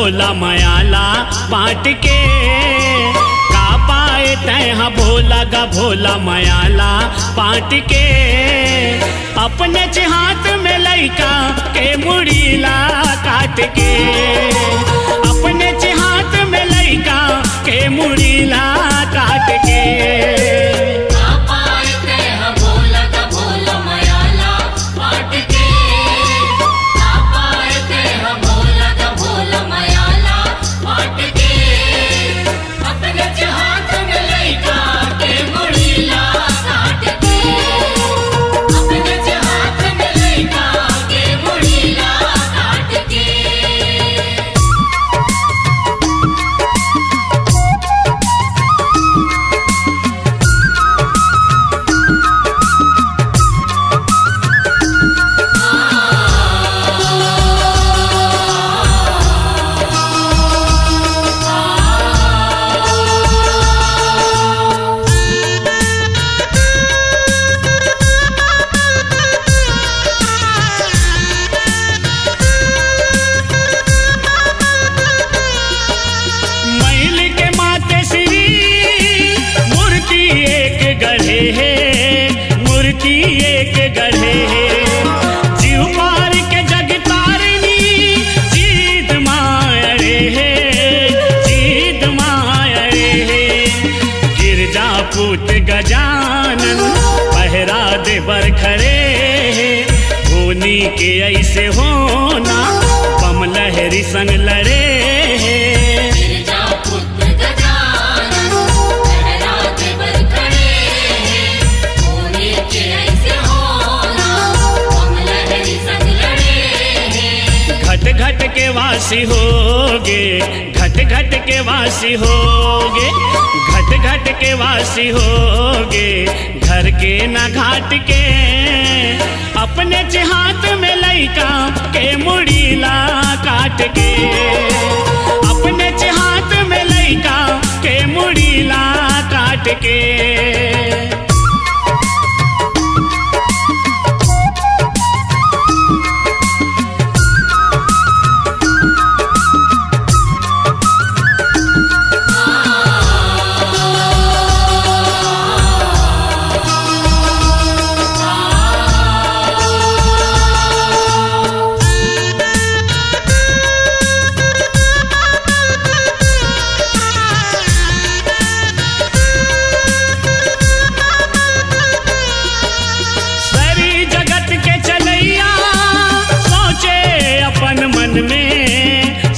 भोला मयाला बांट के, का पाए तैहा भोला गा भोला मयाला बांट के। अपने हाथ में लइका के मुड़ीला काट के, अपने हाथ में लइका के मुड़ीला काट के। मूर्ति एक गढ़े है, जीव पार के जग तारनी जीद मायरे है, जीद मायरे है। गिरजा पूत गजानन पहरा दे बर खड़े है, होनी के ऐसे होना बम लहरी संग लड़े है। घट के वासी होगे, घट घट के वासी होगे, घट घट के वासी होगे। घर के न घाट के अपने हाथ में लइका के मुड़ीला काट के, अपने हाथ में लइका के मुड़ीला काट के।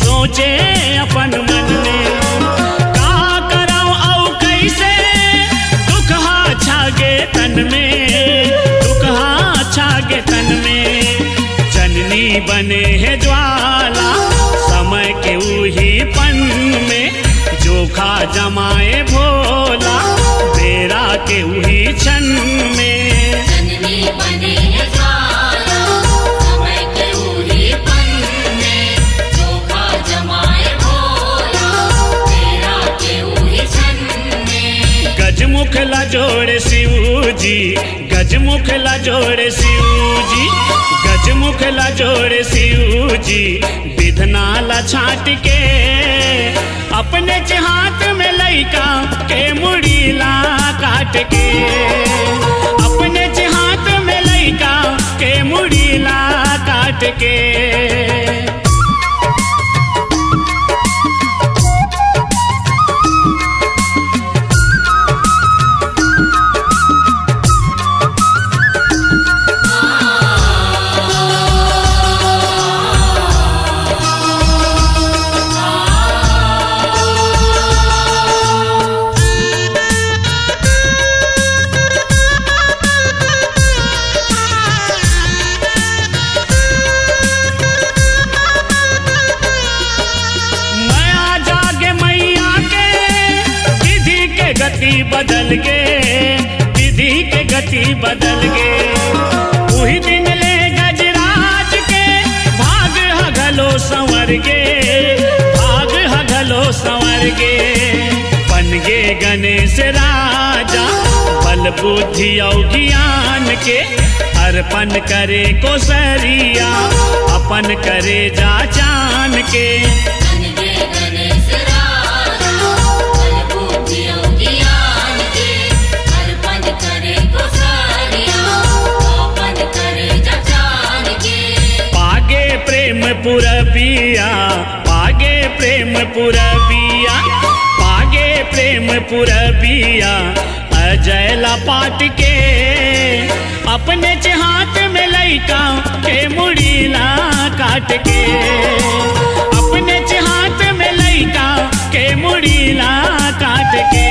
सोचे अपन मन में का कराऊं औ कैसे, दुख हा छागे तन में, दुख हा छागे तन में। जननी बने है ज्वाला समय के उही पन में, जोखा जमाए भोला बेरा के उही क्षण में। जननी बने है गजमुख ला जोड़े शिव जी, गजमुख ला जोड़े शिव जी, गजमुख ला जोड़े शिव जी। विधना ला छाट के अपने हाथ में लइका के मुड़ीला काट के, अपने हाथ में लइका के मुड़ीला काट के। गति बदल गे, विधि के गति बदल गे। वही दिन ले गजराज के भाग हगलो संवर गे, भाग हगलो संवर गे। बन गे गणेश राजा बल बुद्धि और ज्ञान के, अर्पण करे को सरिया अपन करे जा जान के। बिया पागे प्रेम पुरबिया पागे प्रेम पुरबिया अजयला पाट के अपने हाथ में लइका के मुड़ीला काट के अपने हाथ में लइका के मुड़ीला काट के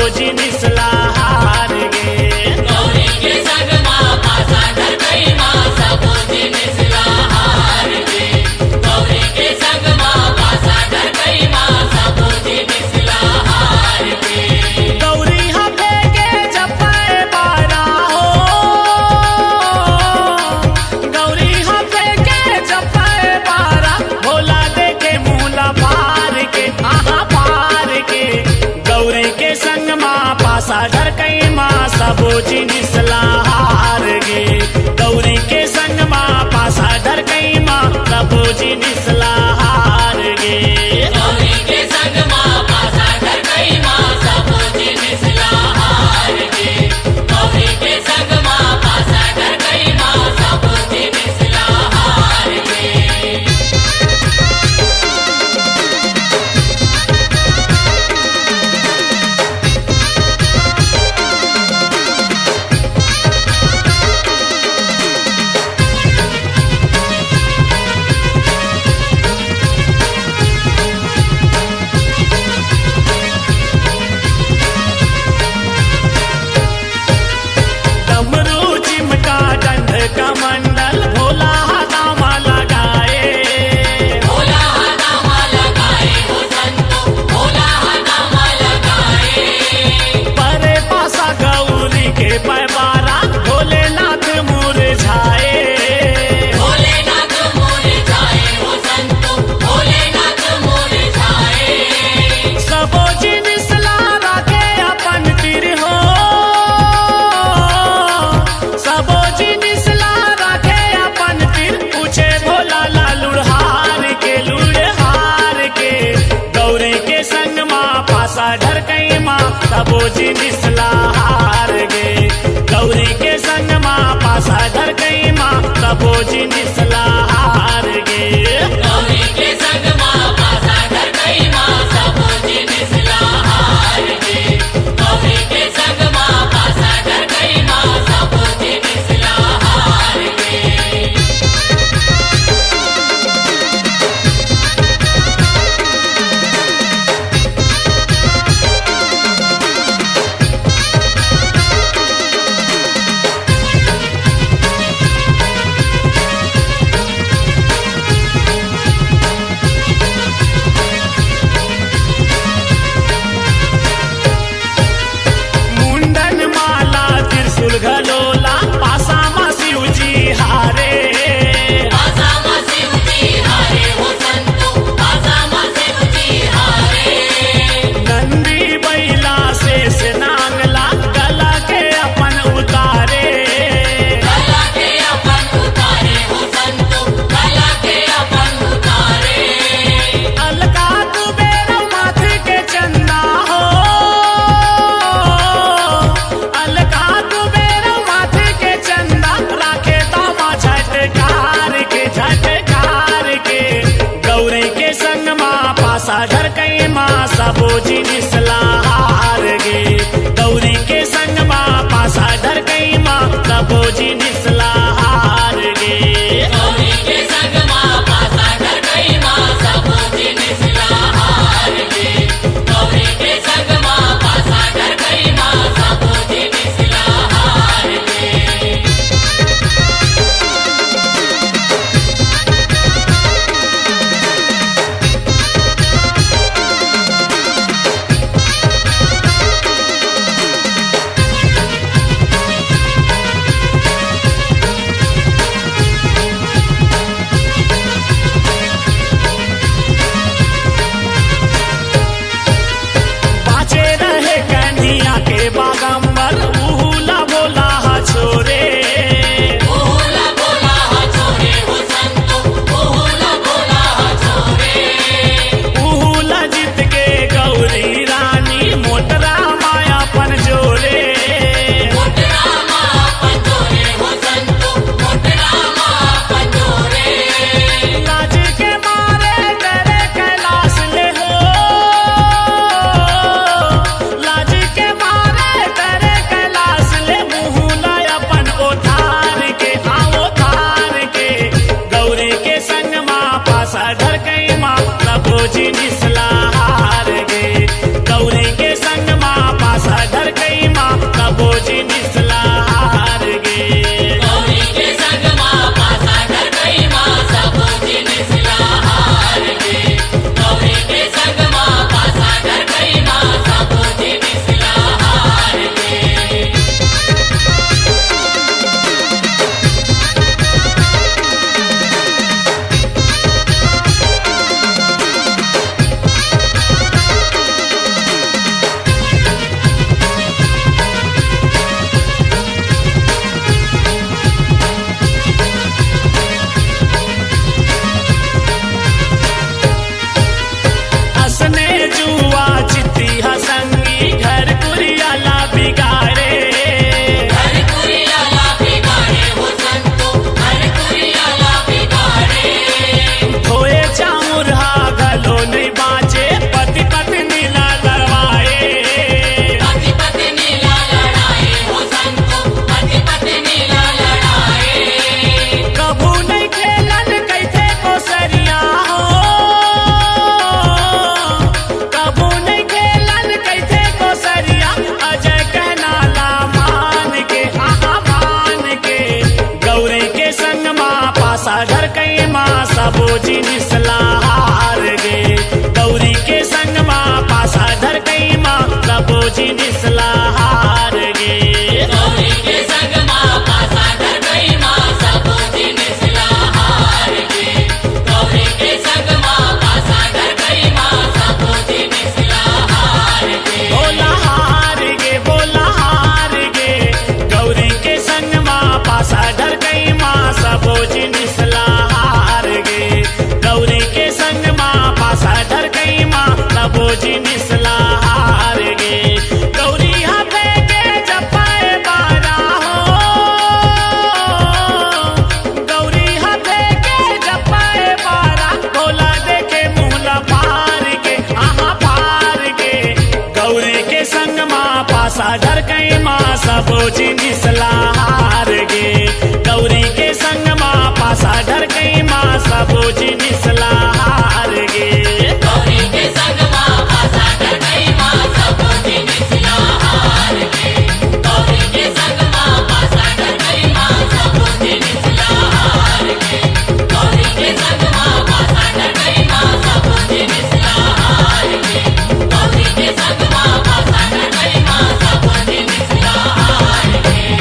बोझी निसला हार गे गौरी के संग माँ पासा धर गई माँ सबोझी निसला हार गे गौरी के संग माँ पासा धर गई माँ सबोझी निसला हार गे गौरी हफे के जपे बारा हो गौरी हफे के जपे बारा भोला देखे मूला पार के आहा पार के गौरी के संग माँ पासा डर कई माँ सबोझी निसला हार गे गौरी के संग माँ पासा डर कई माँ सबोझी निसला हार गे गौरी के संग माँ पासा धर गई माँ सबोझी निसला हार गे गौरी के संग माँ पासा धर गई माँ सबोझी निसला हार गे डमरू चिमटा दंड कमंडल भोला दामा लगाए भोला नामा लगाए हो संतो भोला नामा लगाए परे पासा गौरी के पैबारा भोलेनाथ मुरझाए भोलेनाथ मोरे जाए हो संतो भोलेनाथ मोरे जाए सबोझी निसला राखे अपन तीर हो सबोझी निसला राखे अपन तीर पूछे भोला ला लुढ़हार के गौरी के संग माँ पासा ढर कई माँ सबोझी निसला हार गे गौरी के संग माँ पासा ढर कई माँ सबोझी निसला हार गे गौरी के संग माँ पासा धर गई माँ सबोझी निसला हार गे गौरी के संग माँ पासा धर गई माँ सबोझी निसला हार गे सबो जिनिस हार गे गौरी के संग माँ पासा धर गई माँ सबो जिनिस हार गे गौरी के संग माँ पासा धर गई माँ सबो जिनिस हार गे गौरी के संग माँ पासा धर गई माँ सबो जिनिस हार गे बाचे रहे कन्हैया के बागंबर भूला बोला छोरे भोला भोला छोरे हो संतो भोला भोला छोरे भूला जीत के गौरी रानी मोटरा माया पन जोरे मोटरा माँ पंजोरे हो संतो मोटरा माँ पंजोरे लाज के मारे डरे कैलाश ले हो लाज के मारे डरे कैलाश ले मुहुला अपन उधार के उधार के गौरी के संग माँ पासा धर गई माँ सबो जिनिस हार गे गौरी के संग माँ पासा धर गई माँ सबो जिनिस हार गे गौरी के संग माँ पासा धर गई माँ सबो जिनिस हार गे गौरी के संग माँ पासा धर गई माँ सबो जिनिस हार गे हसने जुआ चित्ती हसंगी घर कुरियाला बिगाड़े हर कुरियाला बिगाड़े हो संतो हर कुरियाला बिगाड़े धोए चामुरहा गलो नहीं बाचे पति पत्नी ला लड़वाए पति पत्नी ला लड़ाए हो संतो पति पत्नी ला लड़ाए कभू नहीं खेलन कैथे को सरिया हो कभू नहीं खेलन कैथे को सरिया अजय कहना ला मान के मान के गौरी के संग माँ पासा धर कई माँ सबो जिनिस हार गे गौरी के संग माँ पासा धर कई माँ सबो जिनिस हार गे गौरी के संग माँ पासा धर गई माँ सबो जिनिस हार गे गौरी के संग माँ पासा धर गई माँ सबो जिनिस हार गे बोला हार गे बोला हार गे गौरी के संग माँ पासा धर गई माँ सबो जिनिस हार गे गौरी के संग माँ पासा धर गई माँ सबो जिनिस हार गे गौरी हाथे के जपाए बारा हो गौरी हाथे के जपाए बारा भोला देखे मुहला पार के पार के गौरी के संग माँ पासा धर गई माँ सबो जिनिस हार गे गौरी के संग माँ पासा धर गई माँ सबो जिनिस हार गे गौरी के संग माँ पासा धर गई माँ सबो जिनिस हार गे गौरी के संग माँ पासा धर गई माँ सबो जिनिस हार गे गौरी के संग माँ पासा धर गई माँ सबो जिनिस हार गे गौरी के संग माँ पासा धर गई माँ सबो जिनिस हार गे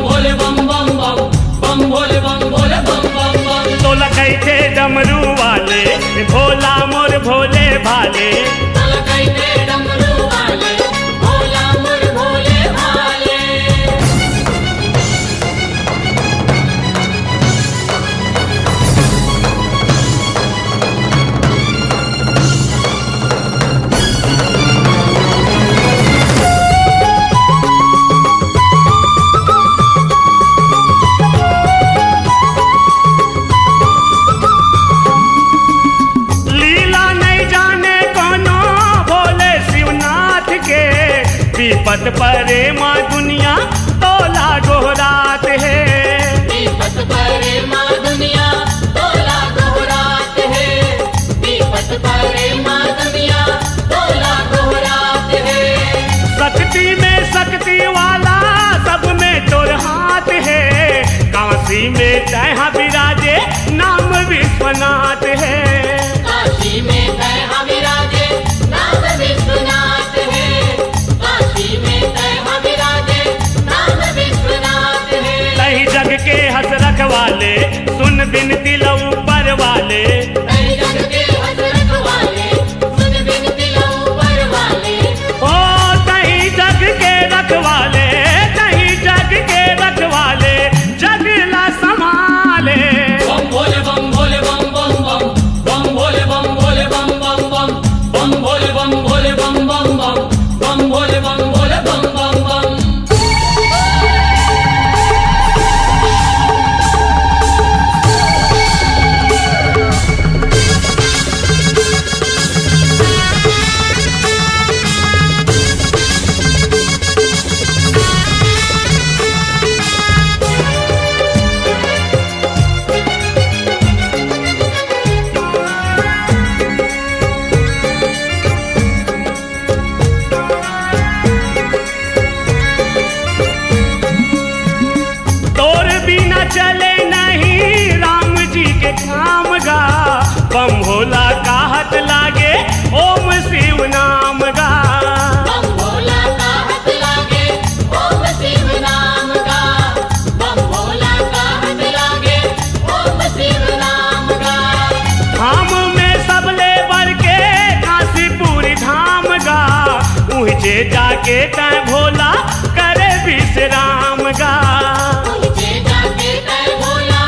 भोले बम बम बम बम भोले बम भोले बम बम बम तो लकई थे डमरू वाले भोला मोर भोले भाले तलकैते डमरू वाले भोला मोर भोले भाले लीला नहीं जाने कोनो भोले शिवनाथ के विपत परे माँ दुनिया तोला गोहरात है विपत परे माँ दुनिया तोला गोहरात है विपत परे माँ दुनिया तोला गोहरात है शक्ति में शक्ति वाला सब में तोर हाथ है काशी में तैहा विराजे नाम विश्वनाथ है काशी में तैहा विराजे नाम विश्वनाथ है काशी में तैहा विराजे नाम विश्वनाथ है कहीं जग के हंस रखवाले सुन बिनती लो ऊपर वाले कहीं जग के हजरत वाले सुन बिनती लो ऊपर वाले ओ कहीं जग के रखवाले कहीं जग के रखवाले जगला संभाले बम भोले बम भोले बम बम बम बम भोले बम भोले बम बम बम बम भोले बम भोले बम बम बम बम भोले बम भोले बम बम बम तोर बिना चले नहीं राम जी के काम गा बम भोला कहत लागे ओम शिव नाम गा बम भोला का हाथ लागे ओम शिव नाम का बम भोला का हाथ लागे ओम शिव नाम का धाम में सब ले बर के काशीपुरी धाम गा ऊँचे जाके तय भोला करे विश्राम गा पहुँचे जाके तय भोला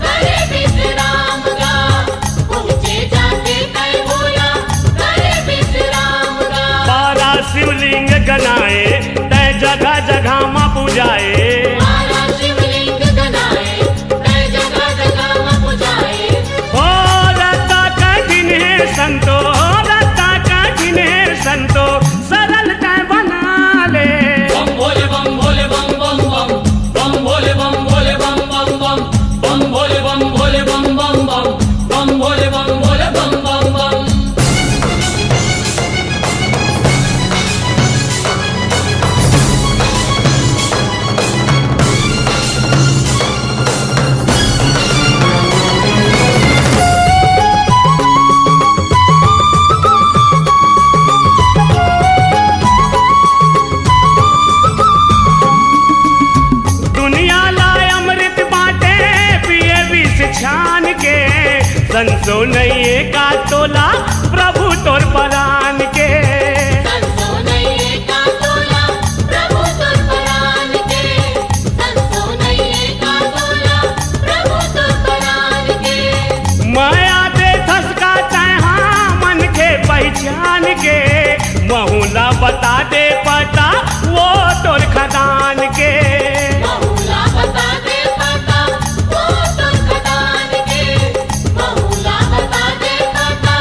करे विश्राम का पहुँचे जाके तय भोला करे विश्राम का बारा शिवलिंग गनाए तय जगह जगह माँ पूजाए मारा शिवलिंग गनाए तय जगह जगह में पुजाए ओ रता कठिन है संतो रता कठिन है संतो सरल तय बना ले बम भोले बम भोले बम बम बम बम भोले बम भोले बम बम बम बम भोले बम भोले बम बम बम बम भोले बम भोले बम बम बम दुनिया लाए अमृत बाटे पिए विष छान के संसो नहीं का तोला प्रभु तोर परान के संसो नहीं का तोला प्रभु तुर परान के संसो नहीं का तोला प्रभु तुर परान के माया दे थसका तहा मन के पहचान के महुला बता दे पता वो तोर खदान के बहुला बता दे पता वो तुर खदान के बहुला बता दे पता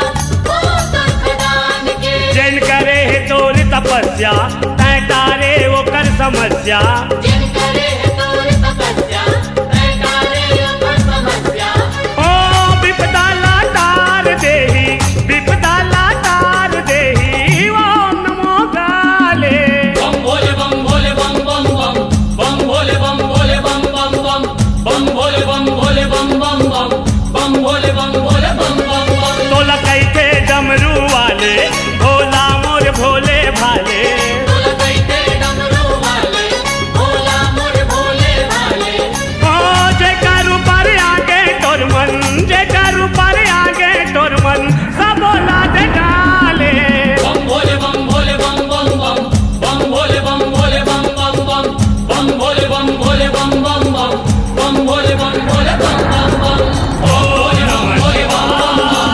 भोले बम भोले बम बम बम बम भोले बम भोले बम बम बम भोले बम भोले बम बम बम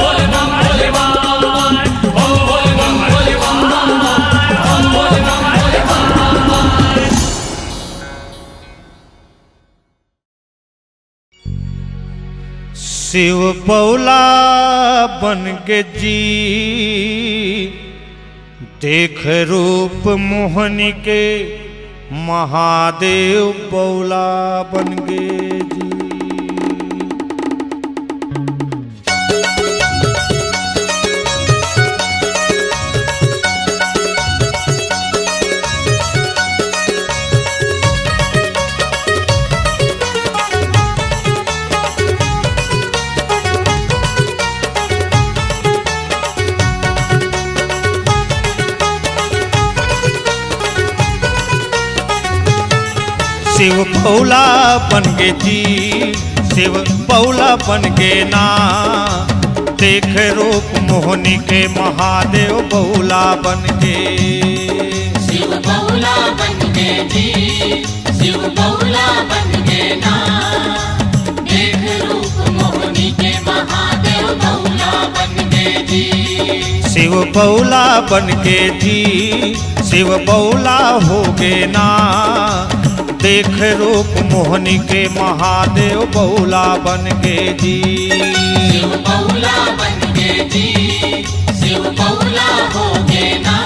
भोले बम भोले बम बम भोले बम भोले बम बम बम भोले बम भोले बम बम। शिव बौला बन के जी देख रूप मोहनी के महादेव बौला बन गे जी। शिव बौला बन गे जी शिव बौला बन गे ना देख रूप मोहनी के महादेव बौला बन गे। शिव बौला बन गे जी शिव बौला बन गे ना देख रूप मोहनी के महादेव बौला बन गे जी। शिव बौला बन गे जी शिव बौला हो गे ना देख रूप मोहनी के महादेव बौला बन गे जी। शिव बौला बन गे जी शिव बौला हो गे ना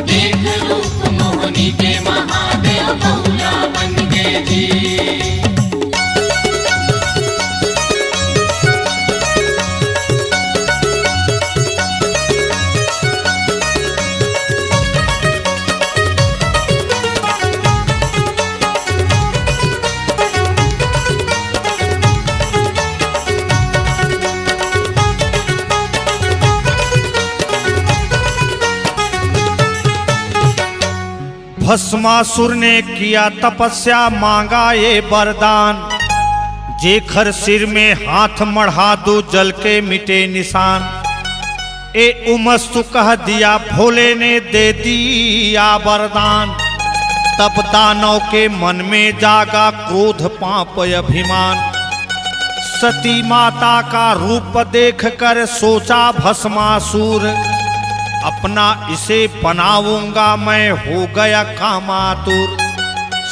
देख रूप मोहनी के महादेव बौला बन गे जी। भस्मासुर ने किया तपस्या मांगा ये वरदान जेखर सिर में हाथ मढ़ा दो जल के मिटे निशान। ए उमस्तु कह दिया भोले ने दे दिया वरदान तब दानव के मन में जागा क्रोध पाप अभिमान। सती माता का रूप देख कर सोचा भस्मासुर अपना इसे बनाऊंगा मैं हो गया कामातुर।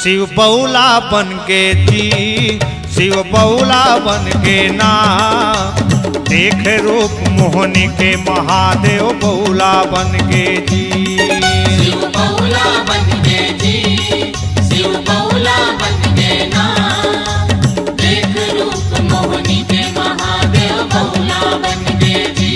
शिव बौला बन के जी शिव बौला बन के ना देख रूप मोहनी के महादेव बौला बन के जी। शिव बौला बन गे जी शिव बौला बन गे ना देख रूप मोहनी के महादेव बौला बन गे जी।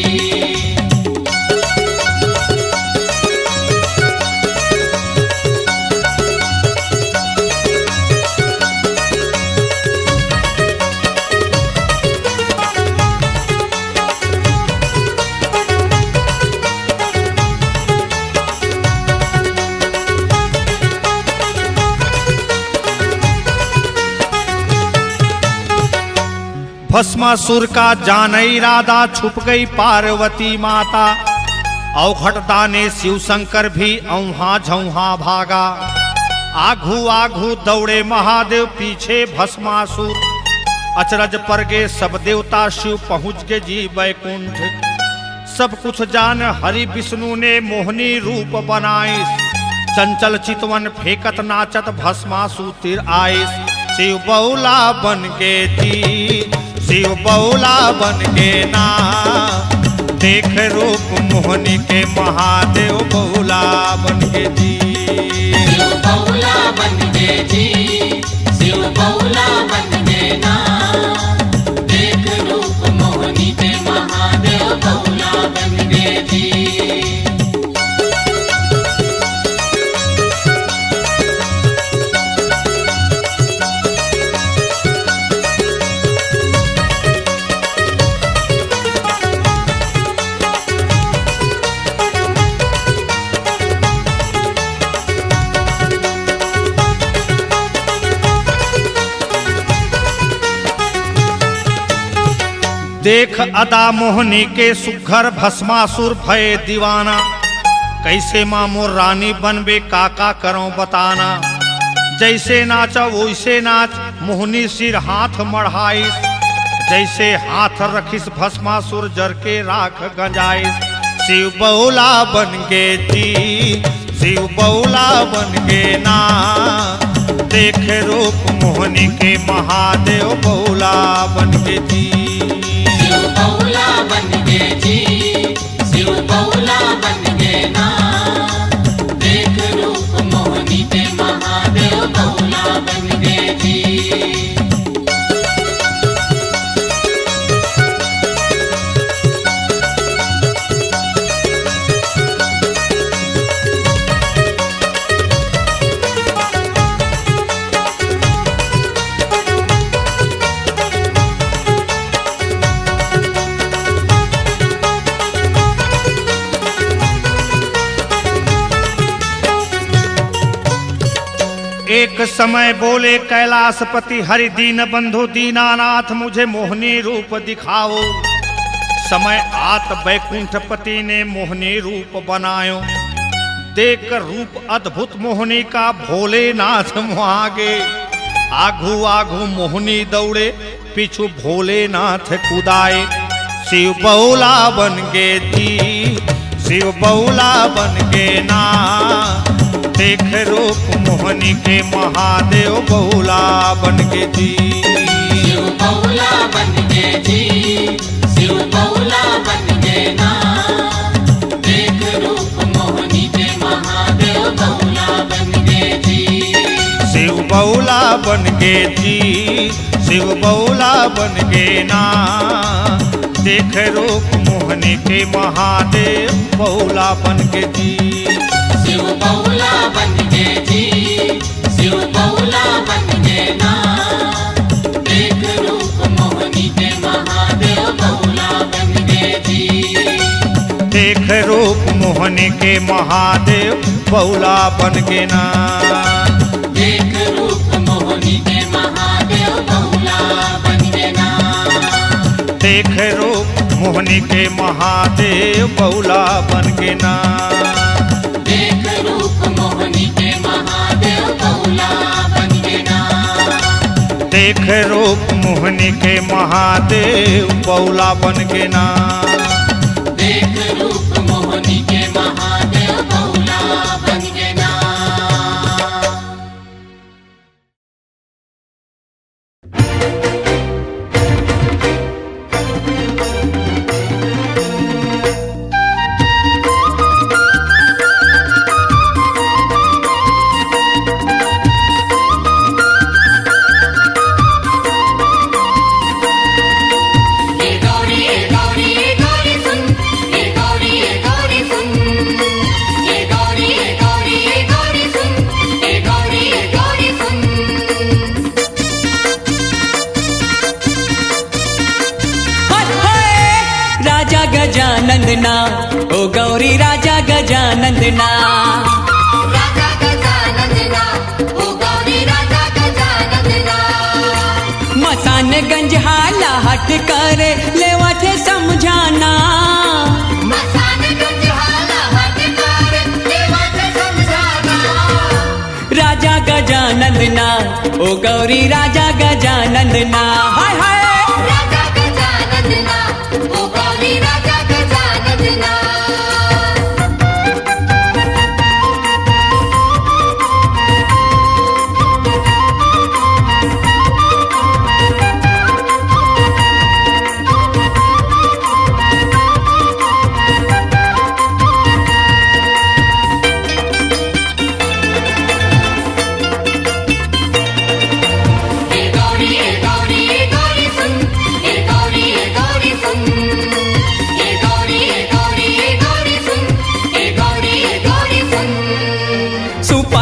भस्मासुर का जान इरादा छुप गई पार्वती माता औघटता ने शिव शंकर भी औहा झौहा भागा। आघू आघू दौड़े महादेव पीछे भस्मासुर अचरज पर गे सब देवता शिव पहुँच के जी बैकुंठ। सब कुछ जान हरि विष्णु ने मोहनी रूप बनाइस चंचल चितवन फेंकत नाचत भस्मासुर तिर आइस। शिव बौला बन के जी शिव बौला बन के ना देख रूप मोहनी के महादेव बौला बन के जी। शिव बौला बन गे जी शिव बौला बन गे ना देख रूप मोहनी के महादेव बौला बन गे जी। देख अदा मोहनी के सुघर भस्मासुर भय दीवाना कैसे मामो रानी बनबे काका करो बताना। जैसे नाचा वैसे नाच, मोहनी सिर हाथ मढ़ाइस, जैसे हाथ रखिस भस्मासुर जर के राख गंजाइस। शिव बौला बन गे जी, शिव बौला बन गे ना, देख रूप मोहनी के महादेव बौला बन गे जी। शिव बौला बन गे जी, शिव बौला बन गे ना, देख रूप मोहनी के महादेव बौला बन गे जी। एक समय बोले कैलाशपति हरि दीन बंधु दीनानाथ, मुझे मोहनी रूप दिखाओ। समय आत बैकुंठपति ने मोहनी रूप बनायो, देखकर रूप अद्भुत मोहनी का भोलेनाथ मुआगे। आघू आघू मोहनी दौड़े, पीछू भोलेनाथ कुदाए। शिव बौला बन गे जी, शिव बौला बन गे ना, देख रूप मोहनी के महादेव बौला बन गे जी। शिव बौला बन गे जी, शिव बौला बन गे ना, देख रूप मोहनी के महादेव बौला बन गे जी। शिव बौला बन गे जी, शिव बौला बन गे ना, देख रूप मोहनी के महादेव बौला बन गे जी। शिव बौला बन गे जी, शिव बौला बन गे ना, देख रूप मोहनी के महादेव बौला बन गे जी। देख रूप मोहनी के महादेव बौला बन गे ना, देख रूप मोहनी के महादेव बौला बन गे ना, देख रूप मोहनी के महादेव बौला बन गे ना, देख रूप मोहनी के महादेव बौला बन गे ना, देख रूप मोहनी के महादेव बौला बन गे ना। देख रूप मोहनी के महादेव बौला बन गे ना। गजानंदना ओ गौरी राजा गजानंदना, राजा गजानंदना ओ गौरी राजा गजानंदना, मसानगंज हाला हट कर लेवा थे समझाना, मसानगंज हाला हट कर लेवा थे समझाना, राजा गजानंदना ओ गौरी राजा गजानंदना। हाय हाय राजा गजानंदना ओ गौरी राजा गजानंदना।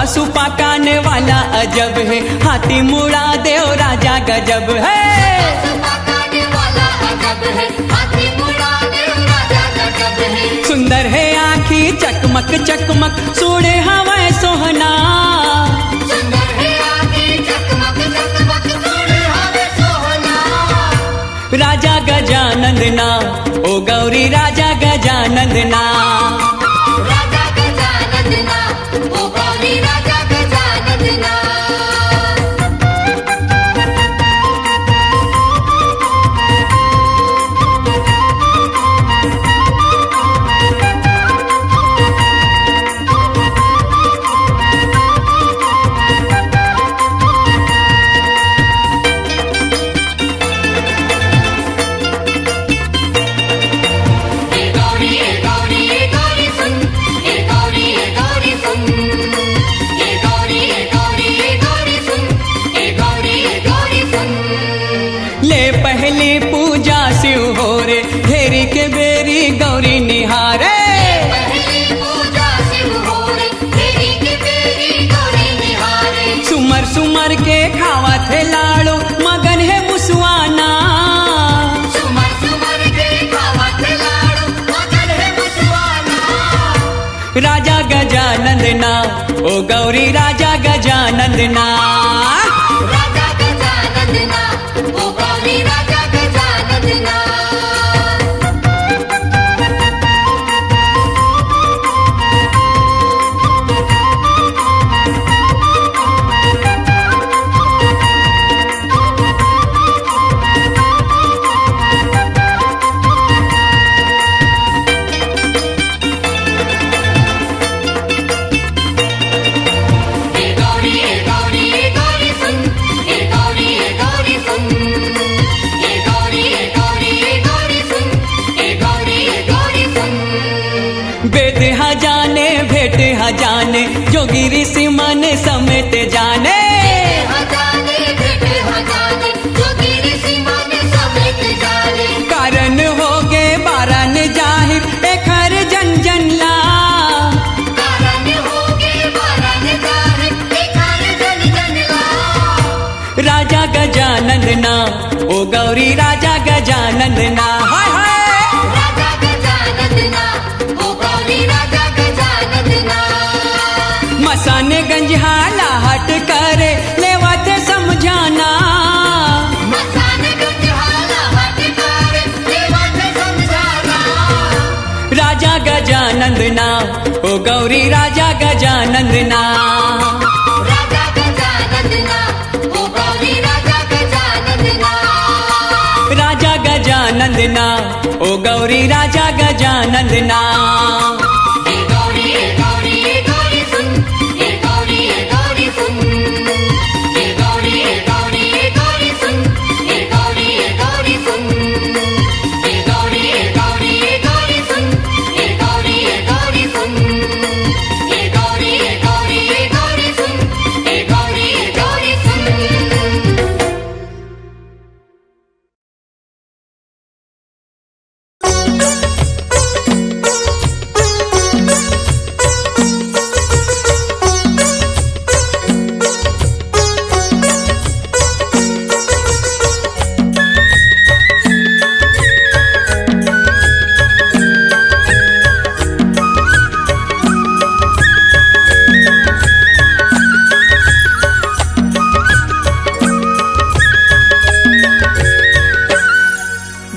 सुपा काने वाला अजब है, हाथी मुड़ा देव राजा गजब है, सुंदर है आँखी चकमक चकमक सोड़े हवाएं सोहना, सुंदर है आँखी चकमक चकमक सोड़े हवाएं सोहना, राजा गजानंदना ओ गौरी राजा गजानंदना, राजा गजानंदना ओ गौरी राजा गजानंदना। पहली पूजा शिव हो रे, फेरी के बेरी गौरी निहारे। पहली पूजा शिव हो रे, फेरी के बेरी गौरी निहारे। सुमर सुमर के खावा थे लाड़ो, मगन है मुसवाना। सुमर सुमर के खावत लाड़ू, मगन है मुसवाना। राजा गजानंद ना, ओ गौरी राजा गजानंद ना। राजा गजानंद ना, ओ गौरी राजा गजानंद ना। हे गौरी हे गौरी हे गौरी सुन, हे गौरी हे गौरी सुन। हे गौरी हे गौरी हे गौरी सुन, हे गौरी हे गौरी सुन। बेद हा जाने भेट हा जाने, जोगी ऋषि मन समेत जाने। हजाने भेट हजाने, जोगी ऋषि मन समेत जाने। कारण हो गे बारन जाहिर, एक हर जन जन ला। कारण होगे बारन जाहिर, एक हर जन जन ला। राजा गजानंद ना, ओ गौरी राजा गजानंद ना। हाय हाय राजा गजानंद ना, ओ गौरी राजा गजानंद ना। मसान गंज हाला हट करे, लेवत समझाना। मसान गंज हाला हट कर, लेवत समझाना। राजा गजानंद ना, ओ गौरी राजा गजानंद ना। राजा गजानंद ना, ओ गौरी राजा गजानंद ना। राजा गजानंद ना, ओ गौरी राजा गजानंद ना। हे गौरी हे गौरी हे गौरी सुन, हे गौरी हे गौरी सुन। हे गौरी हे गौरी हे गौरी सुन, हे गौरी हे गौरी सुन। हे गौरी हे गौरी हे गौरी सुन, हे गौरी हे गौरी सुन। हे गौरी हे गौरी हे गौरी सुन, हे गौरी हे गौरी सुन।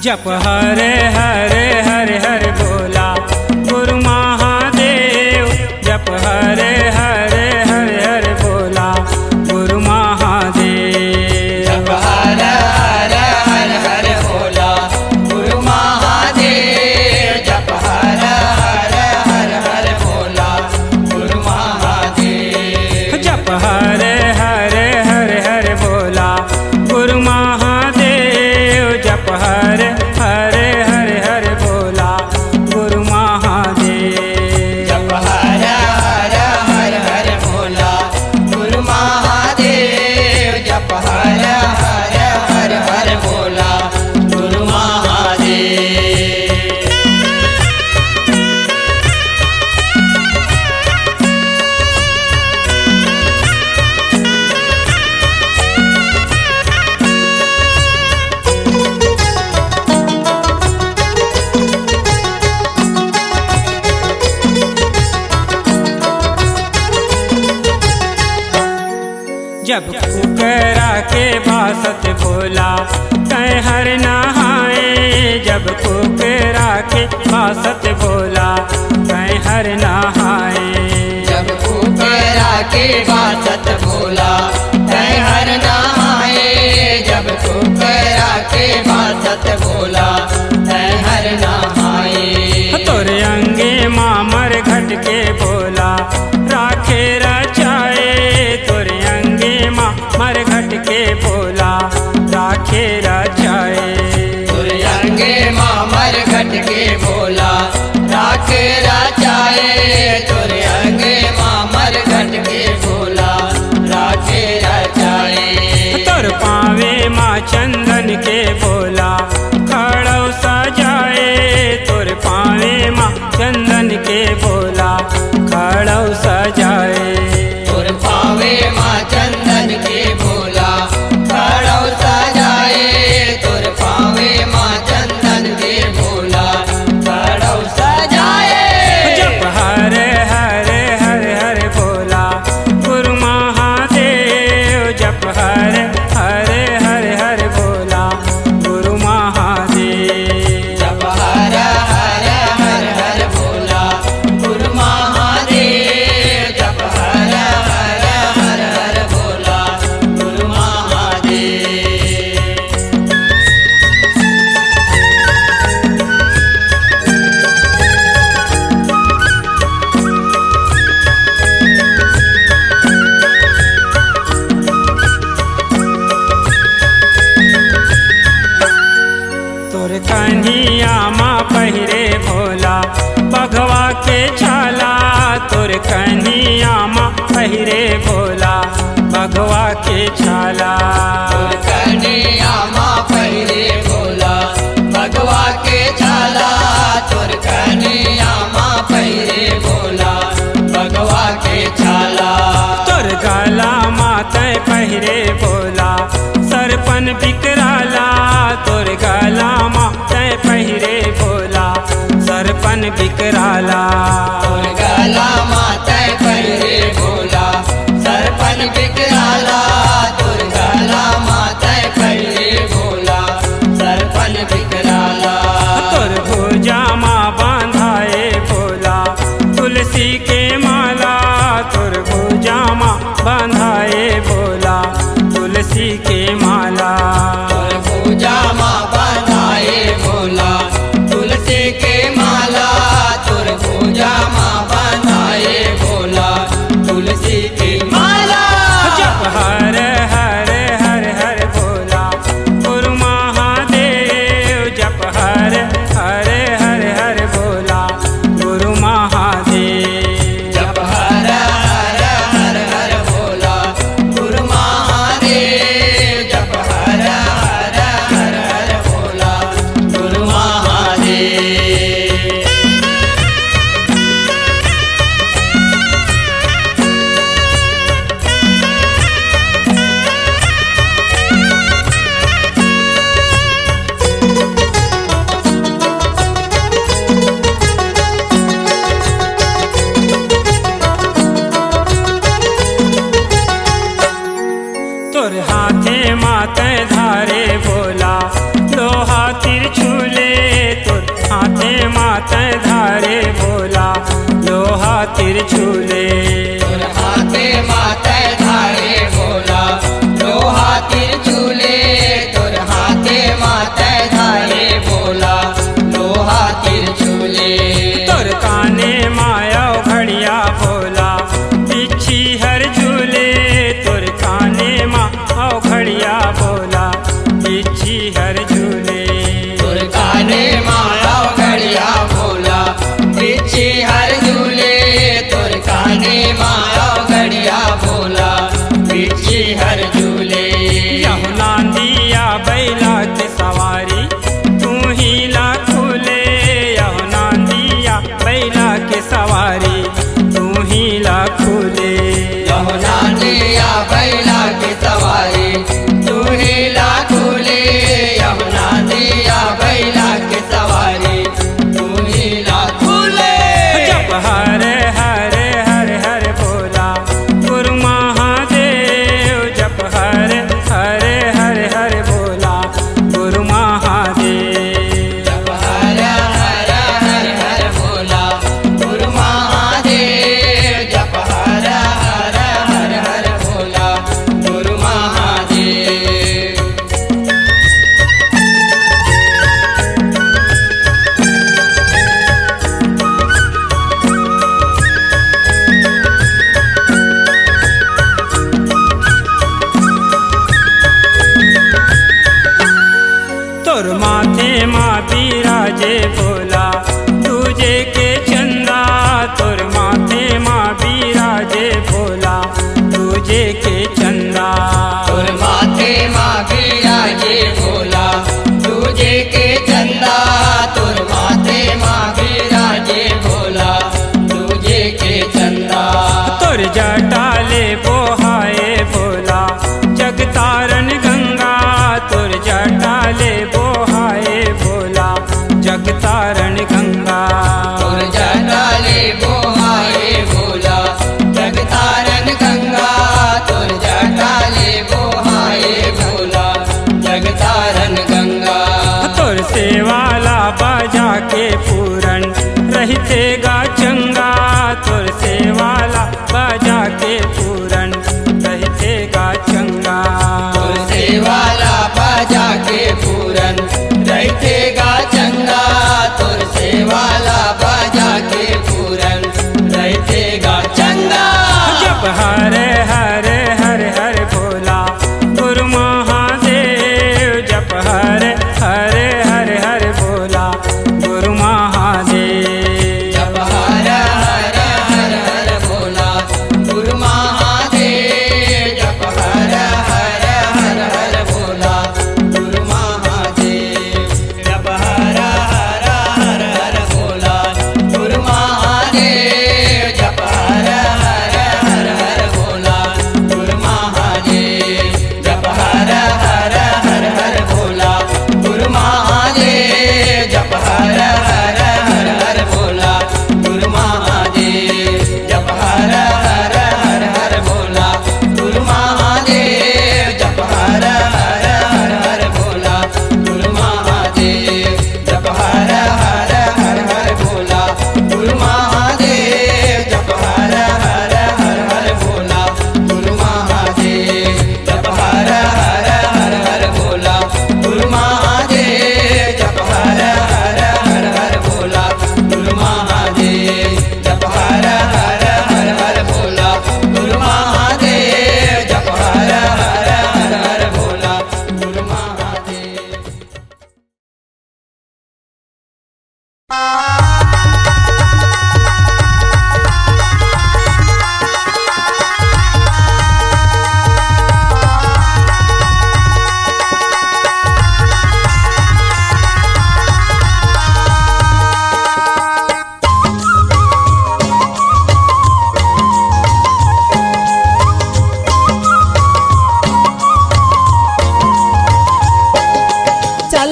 जप हरे हरे हरे हरे बोला गुरु महादेव। जप हरे हरे हरे हरे बोला गुरु महादेव। जप हर हर हर हर भोला गुरु महादेव। जप हर हर हर हर भोला गुरु महादेव। जप हरे हरे हरे हरे बोला गुरु महादेव। जप हरे हरे हरे हरे बोला गुरु महादेव। जप हर हर हर हर भोला गुरु महादेव। जप हर हर हर हर भोला गुरु महादेव। जब कुकरा के भासत बोला तय हर नहाए। जब कुकरा के भासत बोला तय हर नहाए। जब कुकरा के बासत भोला तय हर नहाए। जब कुकरा के बासत भोला तय हर नहाए। तोरे अंगे मामर घट के बोला राखे रचाए। तोरे अंगे मामर घट के बोला राखे रचाए। तोरे अंगे मामर घट के भोला राख राचाए। तोरे अंगे मामर घट के भोला राख राचाए। तोर पावे माँ चंदन के बोला के भोला खड़ौ सजाए तोर पावे माँ चंदन के भोला खड़ौ सजाए तोर पावे माँ चंदन के भोला खड़ौ सजाए जप हरे हरे हरे हरे भोला गुरु महादेव जप हरे हरे हरे हरे भोला गुरु महादेव जप हर हर हर हर भोला गुरु महादेव जप हर हर हर हर भोला गुरु महादेव तोर कन्हिया माँ पहिरे भोला बघवा के छाला तोर कन्हिया माँ पहिरे भोला बघवा के छाला तोर कन्हैया माँ पहिरे भोला भगवा के छाला तोर कन्हैया माँ पहिरे भोला भगवा के छाला तोर गाला मातै पहिरे भोला सरपन बिकराला तोर गाला मातै पहिरे भोला सरपन बिकराला तोर गला मातै पहिरे भोला सरपन बिकराला तोर गला मातै पहिरे भोला सरपन बिकराला तोर भुजा माँ बांधाए भोला तुलसी के माला तोर भुजा माँ बांधाए भोला तुलसी के माला तोर पूजा माँ बनाए भोला तुलसी के माला तोर पूजा माँ बनाए भोला तुलसी के माला जप हरे हरे हरे हरे भोला गुरु महादेव जप हरे हरे हरे हरे भोला गुरु महादेव जप हर हर हर हर भोला गुरु महादेव जप हर हर हर हर भोला गुरु महादेव तोर हाथे माते धारे भोला लोहा तिरछूले तोर हाथे माते धारे भोला लोहा तिरछूले तोर हाथे मातै धारे भोला लोहा तिरछूले तोर हाथे मातै धारे भोला लोहा तिरछूले तोर काने माया घड़िया भोला बिच्छी हर झूले तोर काने माँ घड़िया भोला बिच्छी हर झूले तोर काने माया घड़िया भोला बिच्छी हर झूले तोर काने माया घड़िया भोला बिच्छी हर झूले यमुना दिया बैला के सवारी तू ही लाखूले यमुना दिया बैला के सवारी तू ही लाखूले यमुना दिया बैला के सवारी तू ही लाखूले यमुना दिया बैला के सवारी तू ही लाखूले जप हरे हरे हरे हरे भोला गुरु महादेव जप हरे हरे हरे हरे भोला गुरु महादेव जप हर हर हर हर भोला गुरु महादेव जप हर हर हर हर भोला गुरु महादेव तोर माथे माँ बिराजे भोला तुझे के चंदा तोर माथे माँ बिराजे भोला तुझे के चंदा तोर माथे माँ बिराजे भोला तुझे के चंदा तोर माथे माँ बिराजे भोला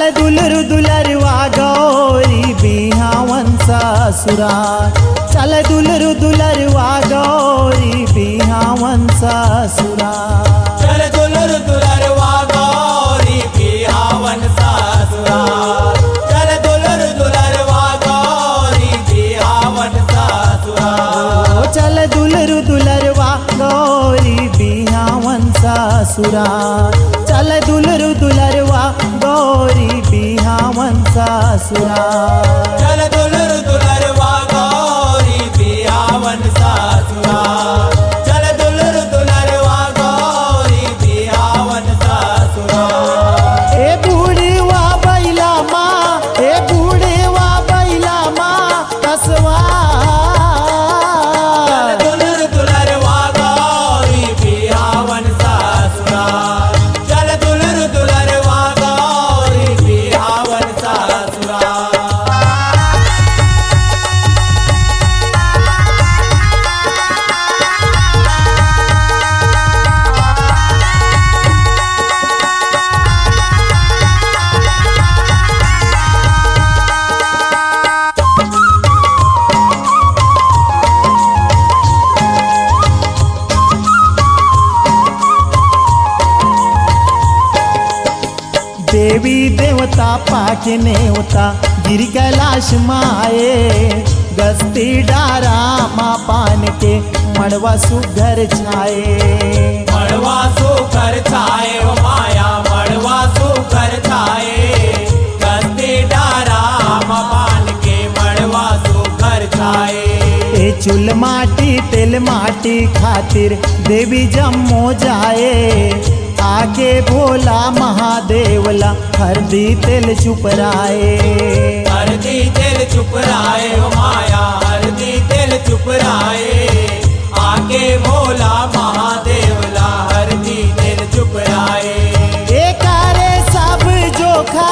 चल दुलरु दुलरवा गौरी बिहावन ससुराल चल दुलरु दुलरवा गौरी बिहावन ससुराल चल दुलर दुलरवा गौरी बिहावन ससुराल चल दुलर दुलरवा गौरी बिहावन ससुराल चल दुलरु दुलरवा गौरी बिहावन ससुराल चल दुलरु दुलरवा गौरी बिहावन ससुराल चल दुलर दुलरवा गौरी बिहावन ससुराल चल दुलर दुलरवा गौरी बिहावन ससुराल ए बूढ़वा बैला माँ ए बूढ़वा बैला माँ कसवा चल दुलर दुलरवा गौरी बिहावन ससुराल चल दुलर दुलरवा गौरी बिहावन ससुराल देवी देवता पाके नेवता गिर कैलाश माए गस्ती डारा माँ पान के मड़वा सुघर छाए मड़वा सुकर छाए हो माया मड़वा सुकर छाए गस्ती डारा मपान के मड़वा सुकर छाए ए चुल माटी तेल माटी खातिर देवी जम्मो जाए आगे भोला महादेवला हरदी तेल चुपराए हरदी तेल चुपराए हो माया हरदी तेल चुपराए आके भोला महादेवला हरदी तेल चुपराए ए कारे सब जोखा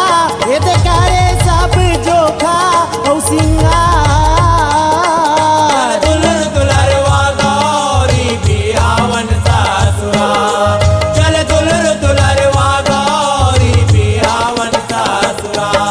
ए दे कारे सब जोखा औ सिंगार दुलर दुलरवा गौरी बिहावन ससुराल चल दुलर दुलरवा गौरी बिहावन ससुराल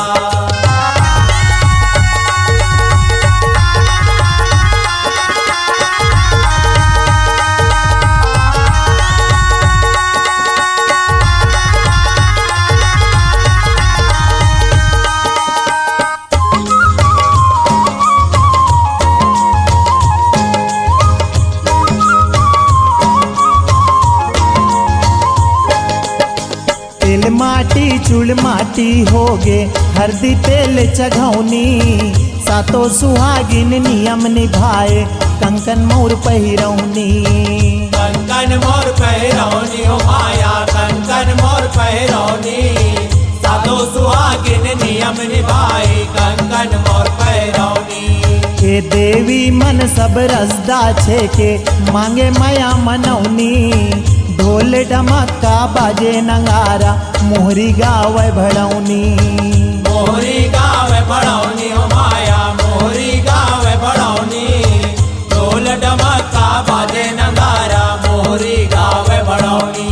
तेल माटी चूल माटी होगे हरदी तेल चघौनी सातो सुहागिन नियम निभाए कंकन मोर पहिरौनी कंकन मोर पहिरौनी हो माया कंकन मोर पहिरौनी सातो सुहागिन नियम निभाए कंकन मोर पहिरौनी हे देवी मन सब रसदा छे के मांगे माया मनौनी ढोल ढमक्का बाजे नंगारा मोहरी गावे भड़ौनी मोहरी गावे भड़ौनी हो माया मोहरी गावे भड़ौनी ढोल डमका बाजे नगारा मोहरी गावे भड़ौनी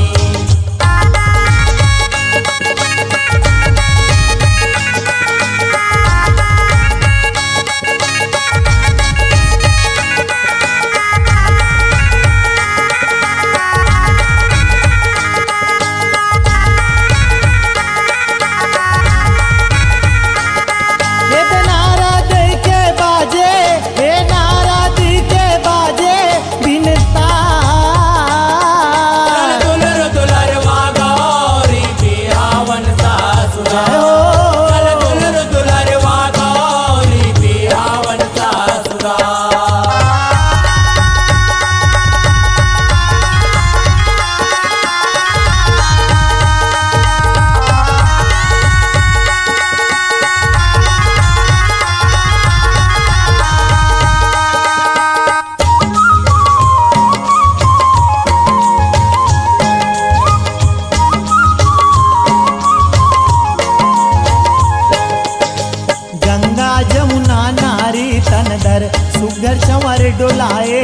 सुगर संवर डोलाए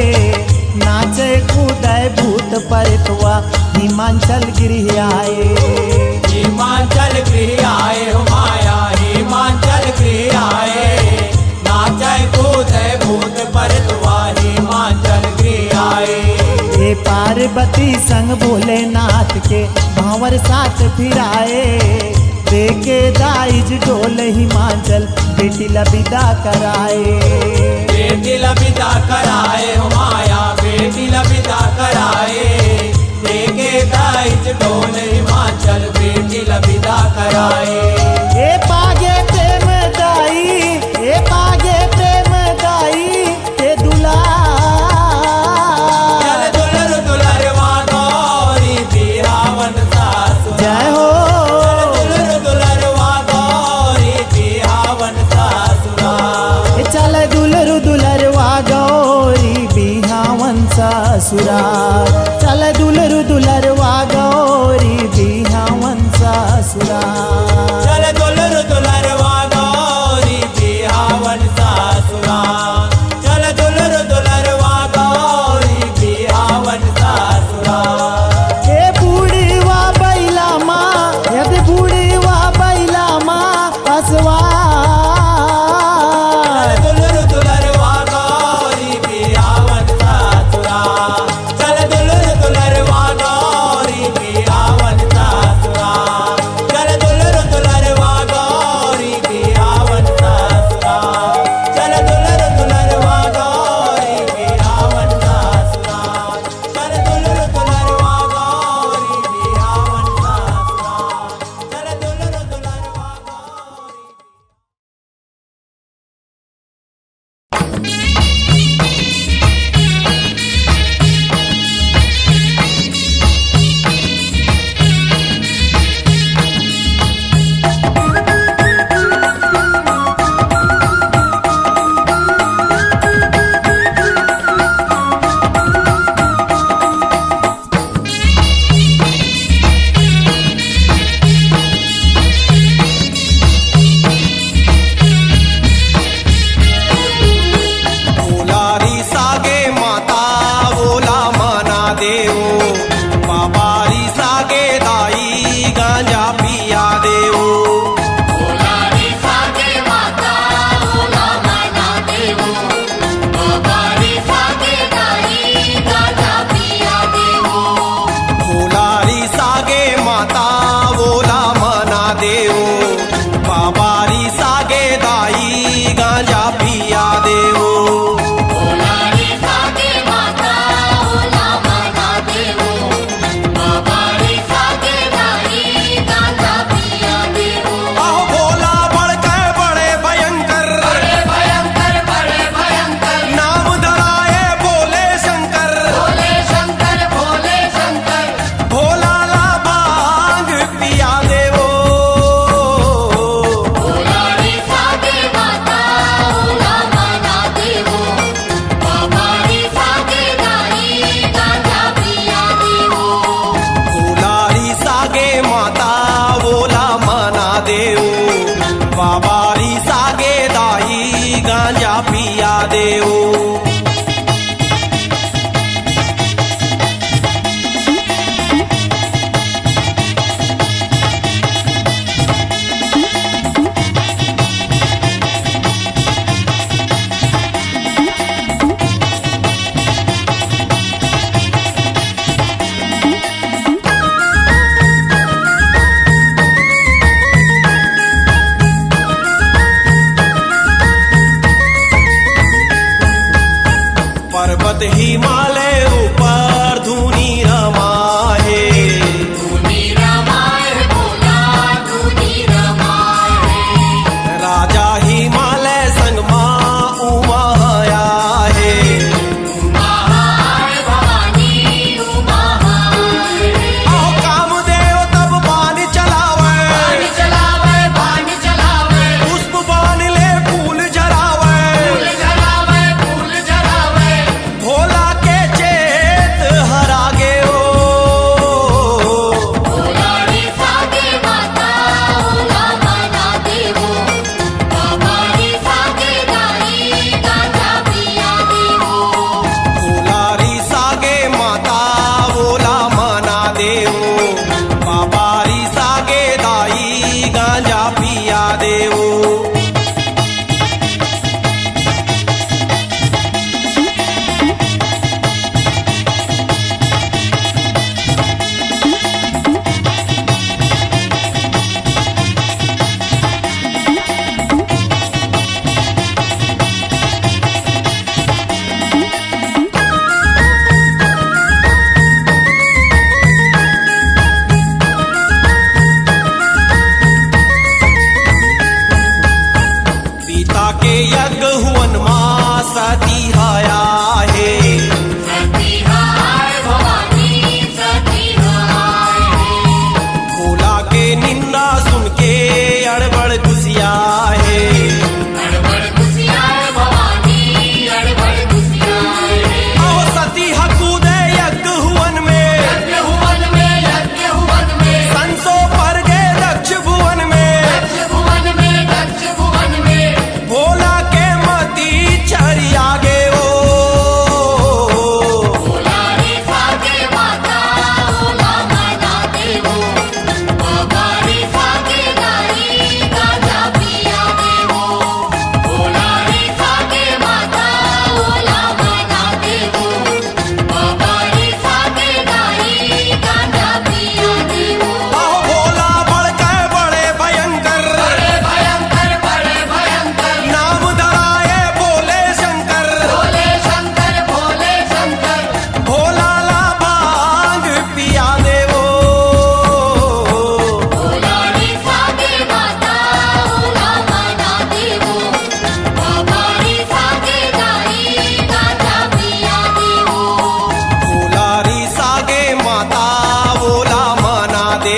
नाचे कूदे भूत परतवा हिमाचल गिर आए हिमाचल गृह आए हो माया पार्वती संग भोलेनाथ के भावर साथ फिराए देखे दाइज डोल हिमाचल बेटी ला विदा कराए बेटी ला विदा कराए हो माया बेटी ला विदा कराए देखे दाइज डोल हिमाचल बेटी ला विदा कराए ए पागे प्रेम दाई ए पागे प्रेम दाई के दुला चल दुलर दुलरवा गौरी बिहावन सासुरा जय हो दुलर दुलरवा गौरी बिहावन सासुरा ए चल दुलरु दुलरवा गौरी बिहावन ससुरा चल दुलरु दुलरवा गौरी बिहावन ससुरा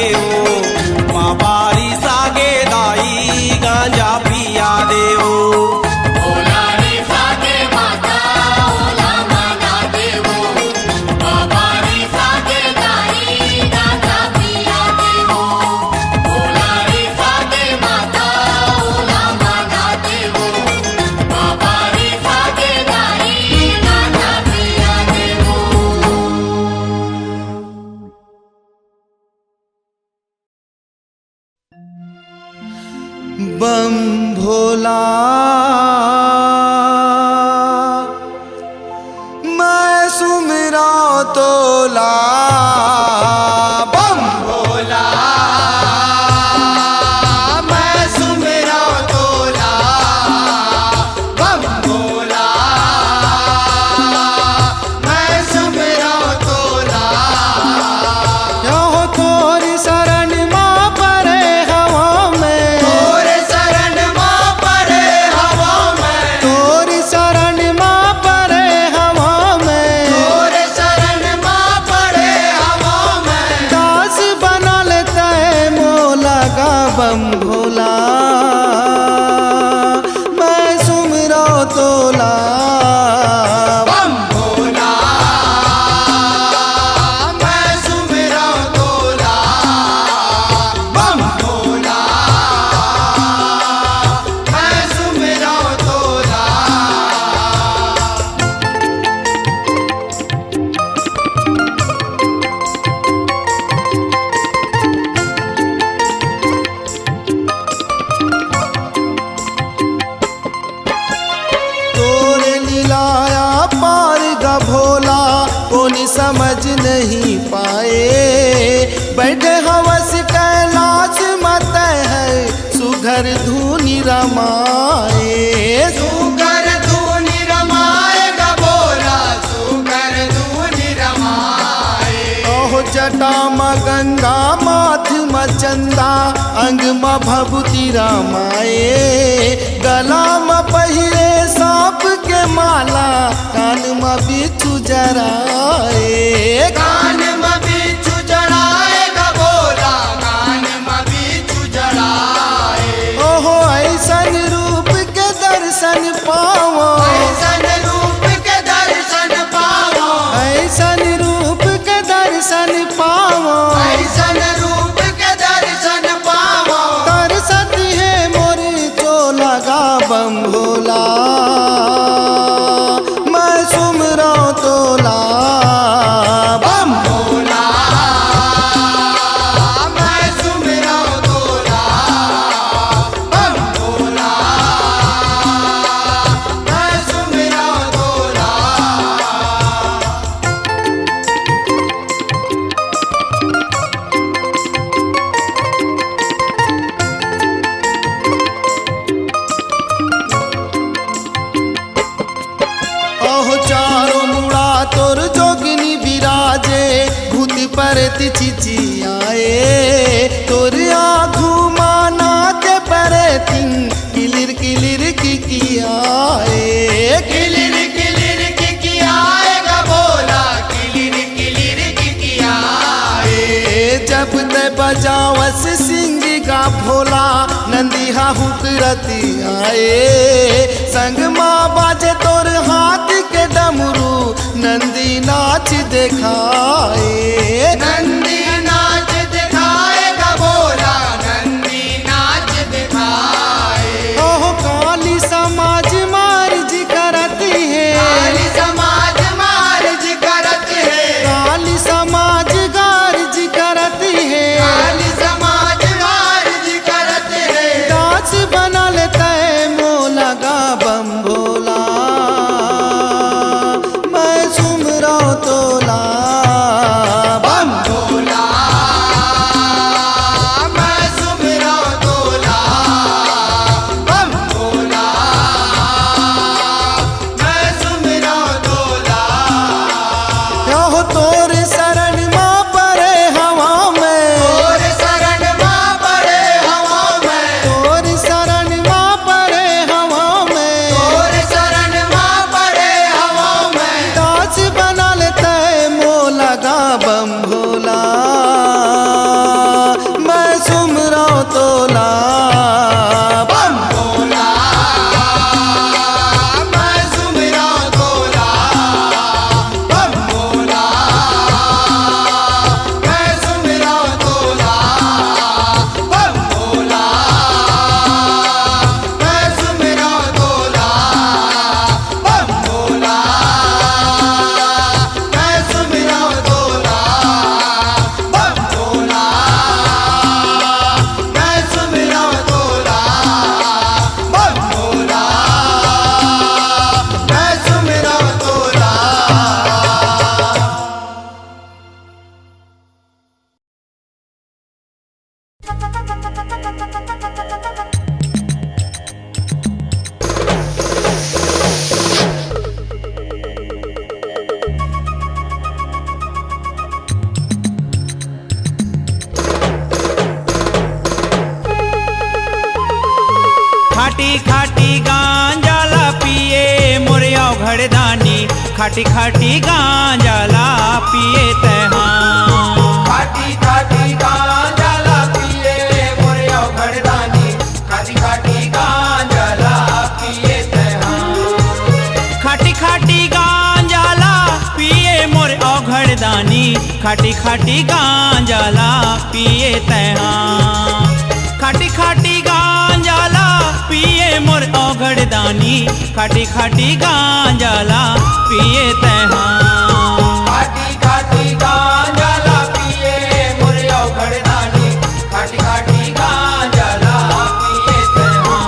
देओ माँ बारी सागे दाई गांजा पिया देओ ओला रे सागे माता ओला मना देवो बाबा रे सागे दाई गांजा पिया देवो ओला रे सागे माता ओला मना देवो बाबा रे सागे दाई गांजा पिया देवो बम भोला मैं सुमिरा तोला बम भोला मैं सुमिरा तोला बम भोला मैं सुमिरा तोला यो तोरी शरण माँ परे हवा में तोरी शरण माँ परे हवा में तोरी शरण माँ परे हवा में तोरी शरण माँ परे हवा में दास बना लेता है मोला का बम भोला मैं सुमिरा तोला बम भोला मैं सुमिरा तोला बम भोला मैं सुमिरा तोला तोरे लीलाया पार गा भोला कोनी समझ नहीं पाए बैठे हवस कैलाश मत है सुघर धूनि रमाए सुघर धूनि रमाए गा भोला सुघर धूनि रमाए ओह जटा म गंगा माथ म चंदा अंग म भभूति रामाए गला म पहिरे सांप के माला कान म बिच्छू जराए कान म बिच्छू जड़ाए गा भोला कान म बिच्छू जड़ाए ओहो ऐसन रूप के दर्शन पाओ ऐसन रूप के दर्शन पाओ ऐसन रूप के दर्शन पाओ ऐसन रूप के दर्शन पाओ तरसती है मोरी चोला गा बम भोला मैं सुमरा तोला बम भोला मैं सुमरा तोला बम भोला मैं सुमरा तोला ओह चारों मुड़ा तोर जोगिनी विराजे भूत परति चिचियाए तोर आघू माना ते परतिन किलिर किलिर किकियाए किलिर किलिर किकियाए गा भोला किलिर किलिर किकियाए जब ते बजावस सिंह गा भोला नंदिहा हुकरती आए संग माँ बाजे तोर हाथ के डमरू नंदी नाच दिखाए नंदी नाच दिखाए गा भोला नंदी नाच दिखाए ओह काली समाज मार्ज करती है काली समाज मार्ज करती है काली समाज गार्ज करती है काली समाज गार्ज करती है दास बना लेता है मोला गा बम भोला मैं सुमरा तोला बम भोला खाटी खाटी गांजाला पिए मोरिया घड़दानी खाटी खाटी गांजाला पिए तहा खाटी खाटी गांजाला पिए मोरिया घड़दानी खाटी खाटी गांजाला पिए तहा खाटी खाटी गांजाला पिए मोर औघड़दानी खाटी खाटी गांजाला पिए तहा खाटी खाटी गांजाला पिए मोर औघड़दानी खाटी खाटी गांजाला पिए तहा खाटी खाटी गांजाला पिए मोरिया घड़दानी खाटी खाटी गांजाला पिए तहा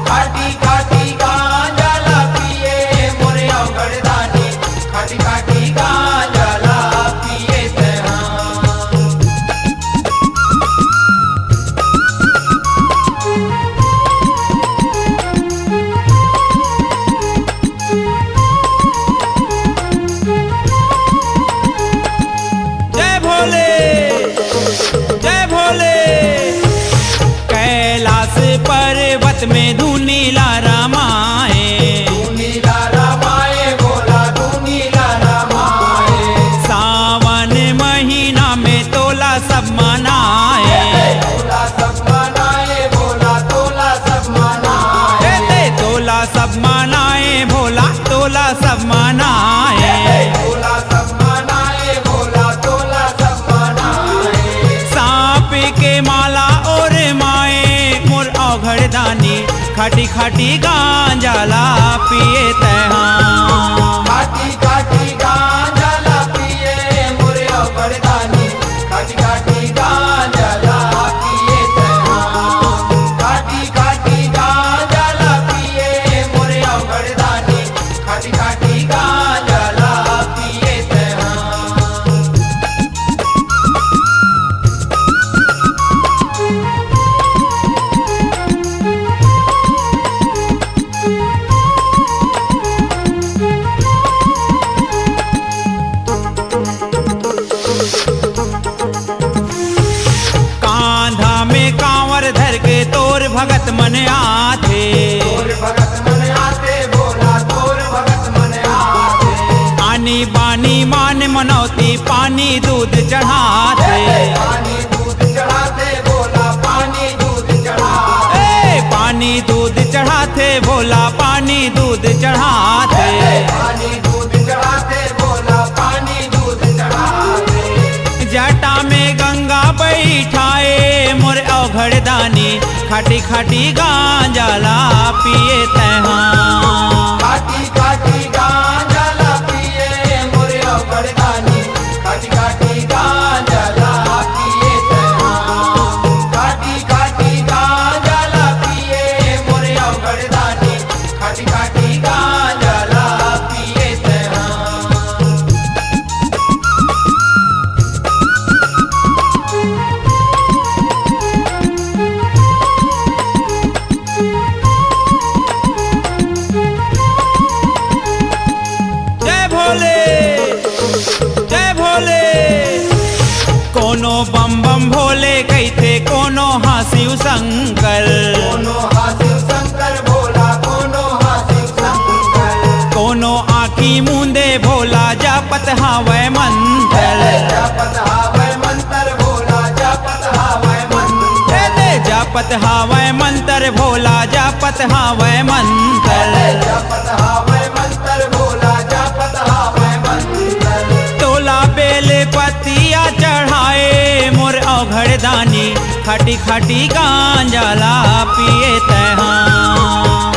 खाटी खाटी गांजाला पिए मोरिया घड़दानी खाटी खाटी गांजाला पिए तहा जय भोले जय भोले कैलाश पर्वत में धुनीला रामाए तू नीला रामाए बोला तू नीला रामाए सावन महीना में तोला सब मनाए तोला सब मनाए बोला तोला सब मनाए तोला सब मनाए भोला तोला सब मनाए तोला सब मनाए बोला तोला सब मनाए सांप के माला और माए मोर औघड़दानी खाटी खाटी गांजाला पिए तहा खाटी खाटी गांजाला पिए मोरिया घड़दानी खाटी खाटी गांजाला पिए तहा खाटी खाटी गांजाला पिए मोरिया घड़दानी खाटी खाटी गांजाला पिए तहा कांधा में कांवर धर के तोर भगत मन आथे तोर भगत मन आते बोला तोर भगत मन आते आनी बानी मान मनौती पानी दूध चढ़ाते पानी दूध चढ़ाते बोला पानी दूध चढ़ाते पानी दूध चढ़ाते भोला पानी दूध चढ़ाते पानी दूध चढ़ाते बोला पानी दूध चढ़ाते जटा में गंगा बैठाए मोर औघड़दानी खाटी खाटी गांजाला पिए तहा खाटी खाटी गांजाला पिए मोरिया घड़दानी खाटी खाटी गांजाला पिए तहा खाटी खाटी गांजाला पिए मोरिया घड़दानी खाटी खाटी गांजाला पिए तहा जय भोले जय भोले कोनो बम बम भोले कहते कोनो हासिव शंकर कोनो हासिव शंकर भोला कोनो हासिव शंकर कोनो आखी मुंदे भोला जापत हावै मंत्र जपत हावै मंत्र भोला जपत हावै मंत्र जापत हावै मंत्र भोला जापत हावै मंत्र जपत हावै मंत्र भोला जपत हावै मंत्र तोला बेल पतिया चढ़ाए मोर औघड़दानी खाटी खाटी गांजाला पिए तहा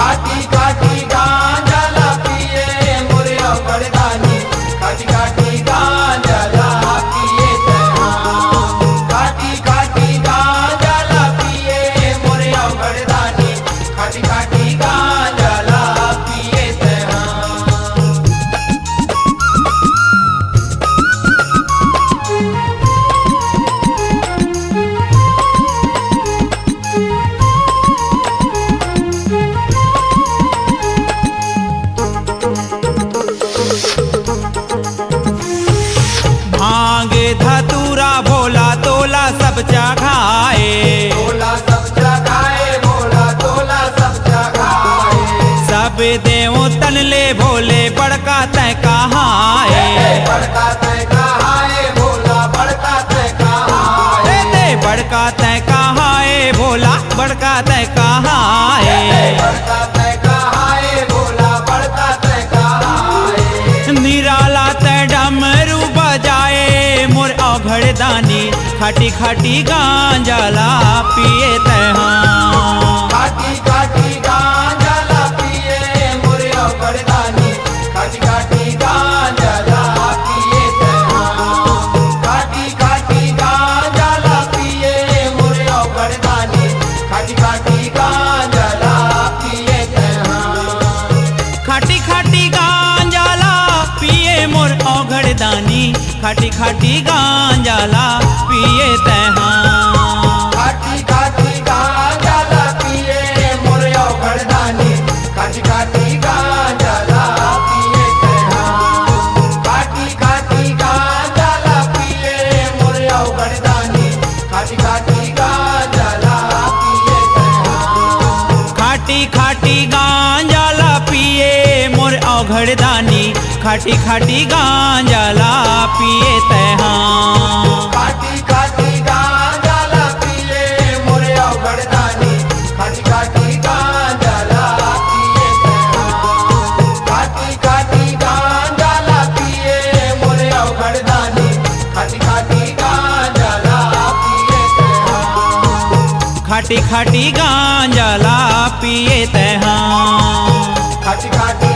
खाटी खाटी गांजाला पिए मोरिया घड़दानी खाटी खाटी गांजाला पिए तहा खाटी खाटी गांजाला पिए मोरिया घड़दानी खाटी खाटी गांजाला पिए तहा बन ले भोले बड़का तय कहाए बड़का तय कहाए भोला बड़का तय कहाए दे बड़का तय कहाए भोला बड़का तय कहाए बड़का तय कहाए भोला बड़का तय कहाए निराला तय डमरू बजाए मोर औघड़ दानी खाटी खाटी गांजाला पिए तय हाँ काटी काटी गांजा ला पिए मोरे औगड़दानी काटी काटी गांजा ला पिए तहाँ काटी काटी गांजा ला पिए मोरे औगड़दानी काटी काटी गांजा ला पिए तहाँ खाटी खाटी गांजाला पिए मोर औघड़ दानी खाटी खाटी गांजाला पिए तय हाँ काटी काटी गांजा ला पिए मोरे औगड़दानी काटी काटी गांजा ला पिए तहाँ काटी काटी गांजा ला पिए मोरे औगड़दानी काटी काटी गांजा ला पिए तहाँ खाटी खाटी गांजाला पिए मोर औघड़ दानी खाटी खाटी गांजाला पिए तय हाँ काटी काटी गांजा ला पिए मोरे औगड़दानी काटी काटी गांजा ला पिए तहाँ काटी काटी गांजा ला पिए मोरे औगड़दानी काटी काटी गांजा ला पिए तहाँ खाटी खाटी गांजाला पिए तय हाँ काटी काटी